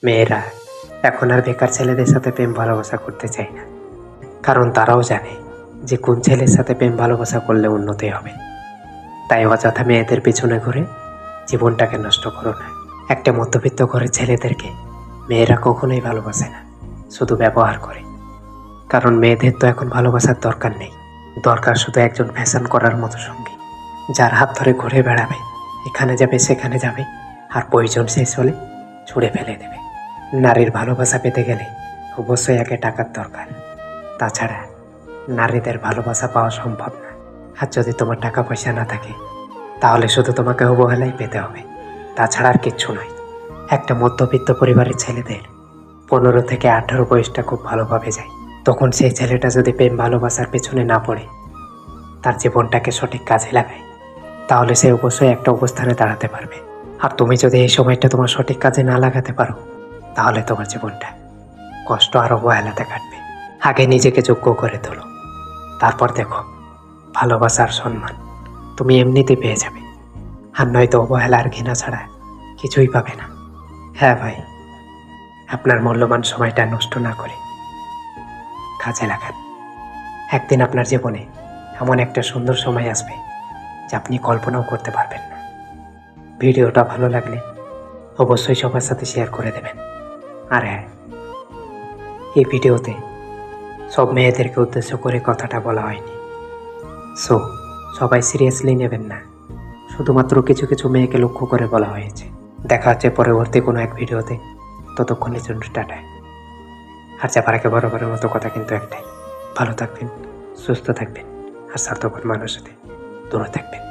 মেয়েরা এখন আর বেকার ছেলেদের সাথে প্রেম ভালোবাসা করতে চায় না, কারণ তারাও জানে যে কোন ছেলের সাথে প্রেম ভালোবাসা করলে উন্নতি হবে। তাই অযথা মেয়েদের পিছনে ঘুরে জীবনটাকে নষ্ট করো না। একটা মধ্যবিত্ত ঘরের ছেলেদেরকে মেয়েরা কখনোই ভালোবাসে না, শুধু ব্যবহার করে। কারণ মেয়েদের তো এখন ভালোবাসার দরকার নেই, দরকার শুধু একজন ফ্যাশন করার মতো সঙ্গী, যার হাত ধরে ঘুরে বেড়াবে, এখানে যাবে সেখানে যাবে, আর প্রয়োজন শেষ হলে ছুঁড়ে ফেলে দেবে। নারীর ভালোবাসা পেতে গেলে অবশ্যই আগে টাকার দরকার, তাছাড়া নারীদের ভালোবাসা পাওয়া সম্ভব না। আর যদি তোমার টাকা পয়সা না থাকে তাহলে শুধু তোমাকে অবহেলাই পেতে হবে, তাছাড়া আর কিচ্ছু নয়। একটা মধ্যবিত্ত পরিবারের ছেলেদের 15 থেকে 18 বয়সটা খুব ভালোভাবে যায়। তখন সেই ছেলেটা যদি প্রেম ভালোবাসার পেছনে না পড়ে, তার জীবনটাকে সঠিক কাজে লাগায়, তাহলে সে অবশ্যই একটা অবস্থানে দাঁড়াতে পারবে। আর তুমি যদি এই সময়টা তোমার সঠিক কাজে না লাগাতে পারো, তাহলে তোমার জীবনটা কষ্ট আর অবহেলাতে কাটবে। আগে নিজেকে যোগ্য করে তোলো, তারপর দেখো ভালোবাসার সম্মান তুমি এমনিতে পেয়ে যাবে। আর নয়তো অবহেলা আর ঘৃণা ছাড়া কিছুই পাবে না। হ্যাঁ ভাই, আপনার মূল্যবান সময়টা নষ্ট না করে কাজে লাগান। একদিন আপনার জীবনে এমন একটা সুন্দর সময় আসবে যা আপনি কল্পনাও করতে পারবেন না। ভিডিওটা ভালো লাগলে অবশ্যই সবার সাথে শেয়ার করে দেবেন। আর হ্যাঁ, এই ভিডিওতে সব মেয়েদেরকে উদ্দেশ্য করে কথাটা বলা হয়নি, সো সবাই সিরিয়াসলি নেবেন না। শুধুমাত্র কিছু কিছু মেয়েকে লক্ষ্য করে বলা হয়েছে। দেখা হচ্ছে পরবর্তী কোনো এক ভিডিওতে, ততক্ষণের জন্য টাটা। আর যাবার আগে বরাবরের মতো কথা কিন্তু একটাই, ভালো থাকবেন, সুস্থ থাকবেন, আর স্বার্থপর মানুষের সাথে দূরে থাকবেন।